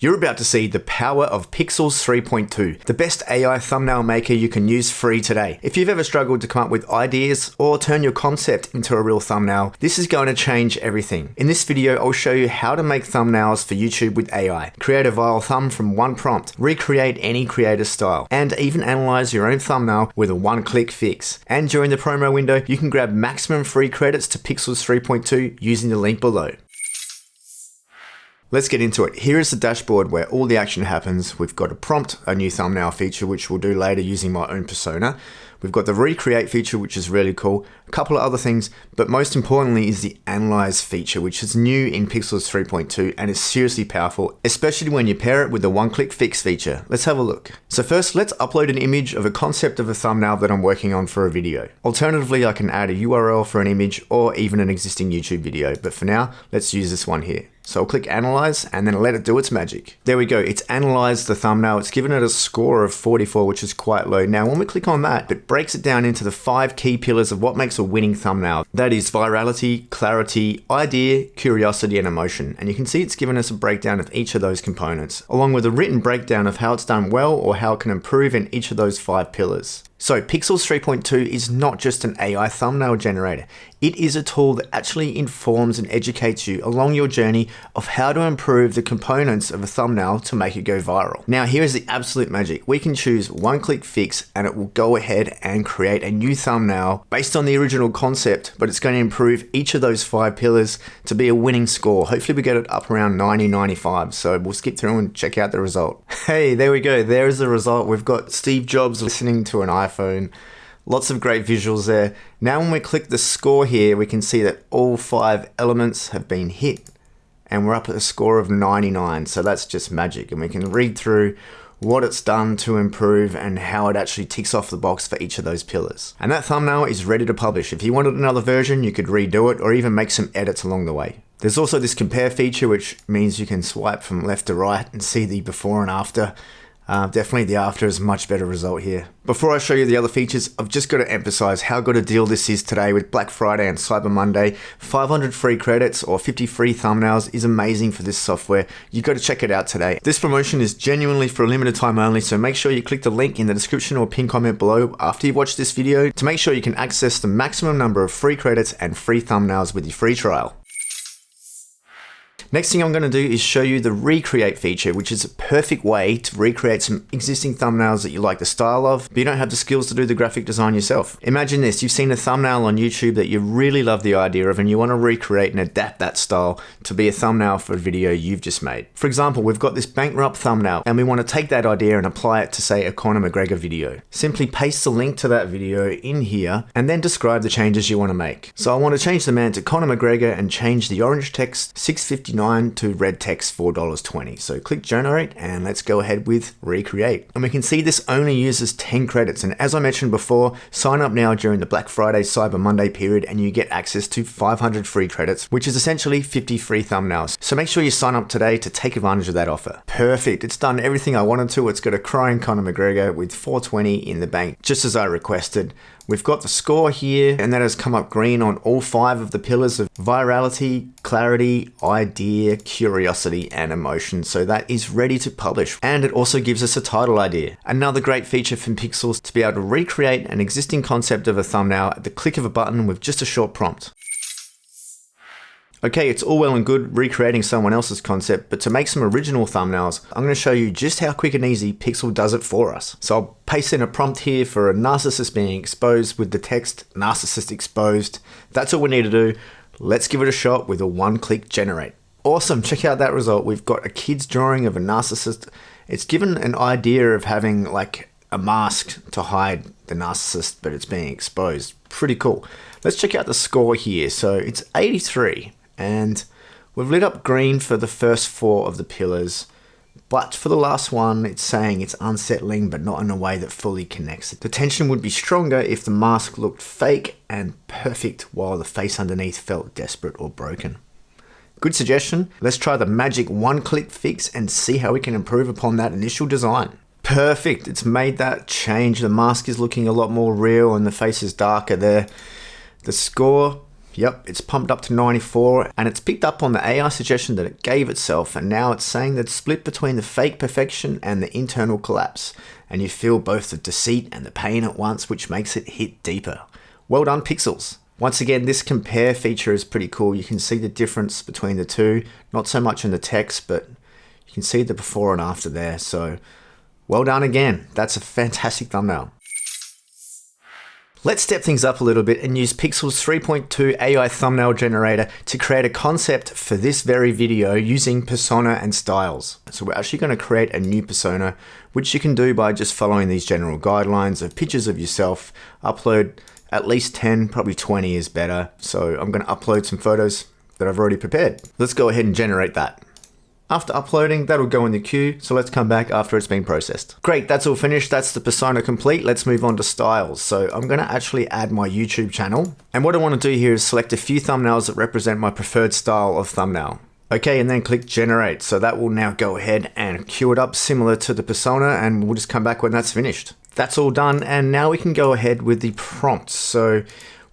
You're about to see the power of Pikzels 3.2, the best AI thumbnail maker you can use free today. If you've ever struggled to come up with ideas or turn your concept into a real thumbnail, this is going to change everything. In this video, I'll show you how to make thumbnails for YouTube with AI, create a viral thumb from one prompt, recreate any creator style, and even analyze your own thumbnail with a one-click fix. And during the promo window, you can grab maximum free credits to Pikzels 3.2 using the link below. Let's get into it. Here is the dashboard where all the action happens. We've got a prompt, a new thumbnail feature, which we'll do later using my own persona. We've got the recreate feature, which is really cool. A couple of other things, but most importantly is the analyze feature, which is new in Pikzels 3.2 and is seriously powerful, especially when you pair it with the one-click fix feature. Let's have a look. So first, let's upload an image of a concept of a thumbnail that I'm working on for a video. Alternatively, I can add a URL for an image or even an existing YouTube video, but for now, let's use this one here. So I'll click analyze and then let it do its magic. There we go, it's analyzed the thumbnail. It's given it a score of 44, which is quite low. Now, when we click on that, it breaks it down into the 5 key pillars of what makes a winning thumbnail. That is virality, clarity, idea, curiosity, and emotion. And you can see it's given us a breakdown of each of those components, along with a written breakdown of how it's done well or how it can improve in each of those 5 pillars. So Pikzels 3.2 is not just an AI thumbnail generator. It is a tool that actually informs and educates you along your journey of how to improve the components of a thumbnail to make it go viral. Now, here is the absolute magic. We can choose one-click fix and it will go ahead and create a new thumbnail based on the original concept, but it's going to improve each of those 5 pillars to be a winning score. Hopefully we get it up around 90, 95. So we'll skip through and check out the result. Hey, there we go. There is the result. We've got Steve Jobs listening to an iPhone. Lots of great visuals there. Now when we click the score here, we can see that all 5 elements have been hit and we're up at a score of 99. So that's just magic. And we can read through what it's done to improve and how it actually ticks off the box for each of those pillars. And that thumbnail is ready to publish. If you wanted another version, you could redo it or even make some edits along the way. There's also this compare feature, which means you can swipe from left to right and see the before and after. Definitely the after is a much better result here. Before I show you the other features, I've just got to emphasize how good a deal this is today with Black Friday and Cyber Monday. 500 free credits or 50 free thumbnails is amazing for this software. You've got to check it out today. This promotion is genuinely for a limited time only, so make sure you click the link in the description or pin comment below after you've watched this video to make sure you can access the maximum number of free credits and free thumbnails with your free trial. Next thing I'm going to do is show you the recreate feature, which is a perfect way to recreate some existing thumbnails that you like the style of, but you don't have the skills to do the graphic design yourself. Imagine this, you've seen a thumbnail on YouTube that you really love the idea of and you want to recreate and adapt that style to be a thumbnail for a video you've just made. For example, we've got this bankrupt thumbnail and we want to take that idea and apply it to, say, a Conor McGregor video. Simply paste the link to that video in here and then describe the changes you want to make. So I want to change the man to Conor McGregor and change the orange text $6.59 to red text $4.20. So click generate and let's go ahead with recreate. And we can see this only uses 10 credits. And as I mentioned before, sign up now during the Black Friday Cyber Monday period and you get access to 500 free credits, which is essentially 50 free thumbnails. So make sure you sign up today to take advantage of that offer. Perfect. It's done everything I wanted to. It's got a crying Conor McGregor with 420 in the bank, just as I requested. We've got the score here and that has come up green on all 5 of the pillars of virality, clarity, idea, curiosity, and emotion. So that is ready to publish. And it also gives us a title idea. Another great feature from Pikzels to be able to recreate an existing concept of a thumbnail at the click of a button with just a short prompt. Okay, it's all well and good recreating someone else's concept, but to make some original thumbnails, I'm going to show you just how quick and easy Pikzels does it for us. So I'll paste in a prompt here for a narcissist being exposed with the text narcissist exposed. That's all we need to do. Let's give it a shot with a one-click generate. Awesome, check out that result. We've got a kid's drawing of a narcissist. It's given an idea of having like a mask to hide the narcissist, but it's being exposed. Pretty cool. Let's check out the score here. So it's 83. And we've lit up green for the first 4 of the pillars, but for the last one, it's saying it's unsettling, but not in a way that fully connects it. The tension would be stronger if the mask looked fake and perfect while the face underneath felt desperate or broken. Good suggestion. Let's try the magic one-click fix and see how we can improve upon that initial design. Perfect. It's made that change. The mask is looking a lot more real and the face is darker there. The score, Yep, it's pumped up to 94 and it's picked up on the AI suggestion that it gave itself, and now it's saying that it's split between the fake perfection and the internal collapse, and you feel both the deceit and the pain at once, which makes it hit deeper. Well done, Pikzels. Once again, this compare feature is pretty cool. You can see the difference between the two, not so much in the text, but you can see the before and after there. So well done again. That's a fantastic thumbnail. Let's step things up a little bit and use Pikzels 3.2 AI thumbnail generator to create a concept for this very video using persona and styles. So we're actually going to create a new persona, which you can do by just following these general guidelines of pictures of yourself, upload at least 10, probably 20 is better. So I'm going to upload some photos that I've already prepared. Let's go ahead and generate that. After uploading, that'll go in the queue, so let's come back after it's been processed. Great, that's all finished. That's the persona complete. Let's move on to styles. So I'm going to actually add my YouTube channel. And what I want to do here is select a few thumbnails that represent my preferred style of thumbnail. Okay, and then click generate. So that will now go ahead and queue it up similar to the persona, and we'll just come back when that's finished. That's all done, and now we can go ahead with the prompt. So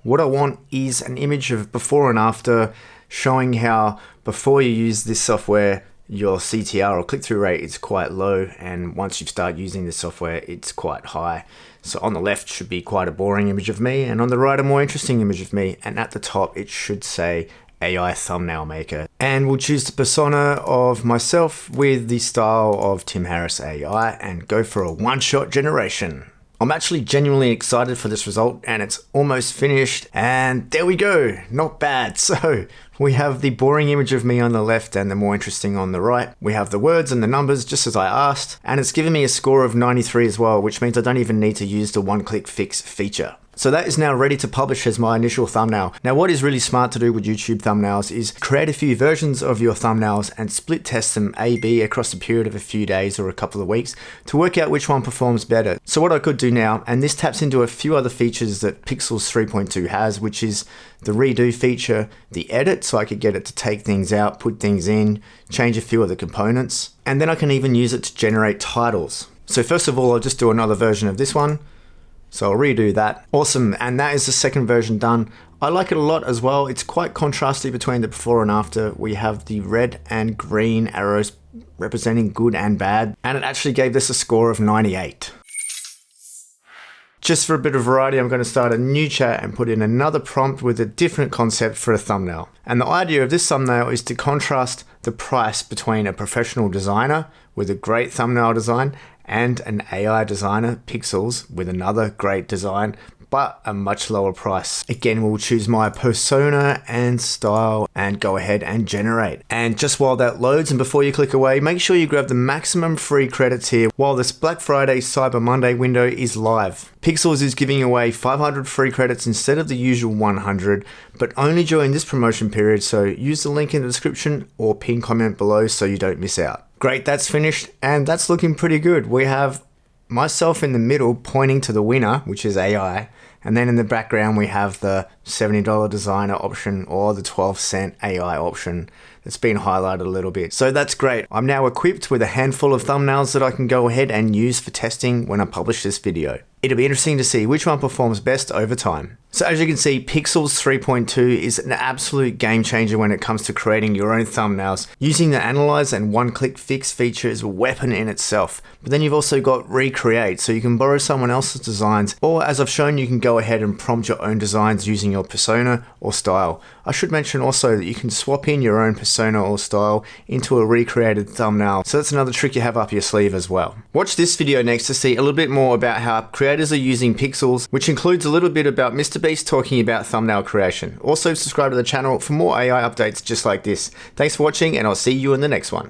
what I want is an image of before and after, showing how before you use this software, your CTR or click-through rate is quite low, and once you start using the software, it's quite high. So on the left should be quite a boring image of me, and on the right a more interesting image of me, and at the top it should say AI thumbnail maker. And we'll choose the persona of myself with the style of Tim Harris AI and go for a one-shot generation. I'm actually genuinely excited for this result, and it's almost finished, and there we go, not bad. So we have the boring image of me on the left and the more interesting on the right. We have the words and the numbers just as I asked, and it's given me a score of 93 as well, which means I don't even need to use the one-click fix feature. So that is now ready to publish as my initial thumbnail. Now what is really smart to do with YouTube thumbnails is create a few versions of your thumbnails and split test them A/B across a period of a few days or a couple of weeks to work out which one performs better. So what I could do now, and this taps into a few other features that Pikzels 3.2 has, which is the redo feature, the edit, so I could get it to take things out, put things in, change a few of the components, and then I can even use it to generate titles. So first of all, I'll just do another version of this one. So I'll redo that. Awesome, and that is the second version done. I like it a lot as well. It's quite contrasty between the before and after. We have the red and green arrows representing good and bad, and it actually gave this a score of 98. Just for a bit of variety, I'm going to start a new chat and put in another prompt with a different concept for a thumbnail. And the idea of this thumbnail is to contrast the price between a professional designer with a great thumbnail design and an AI designer, Pikzels, with another great design, but a much lower price. Again, we'll choose my persona and style and go ahead and generate. And just while that loads and before you click away, make sure you grab the maximum free credits here while this Black Friday Cyber Monday window is live. Pikzels is giving away 500 free credits instead of the usual 100, but only during this promotion period, so use the link in the description or pin comment below so you don't miss out. Great, that's finished, and that's looking pretty good. We have myself in the middle pointing to the winner, which is AI, and then in the background we have the $70 designer option or the 12-cent AI option that's been highlighted a little bit. So that's great. I'm now equipped with a handful of thumbnails that I can go ahead and use for testing when I publish this video. It'll be interesting to see which one performs best over time. So as you can see, Pikzels 3.2 is an absolute game changer when it comes to creating your own thumbnails. Using the analyze and one-click fix feature is a weapon in itself, but then you've also got recreate, so you can borrow someone else's designs, or as I've shown, you can go ahead and prompt your own designs using your persona or style. I should mention also that you can swap in your own persona or style into a recreated thumbnail, so that's another trick you have up your sleeve as well. Watch this video next to see a little bit more about how creators are using Pikzels, which includes a little bit about Mr. Beast talking about thumbnail creation. Also subscribe to the channel for more AI updates just like this. Thanks for watching, and I'll see you in the next one.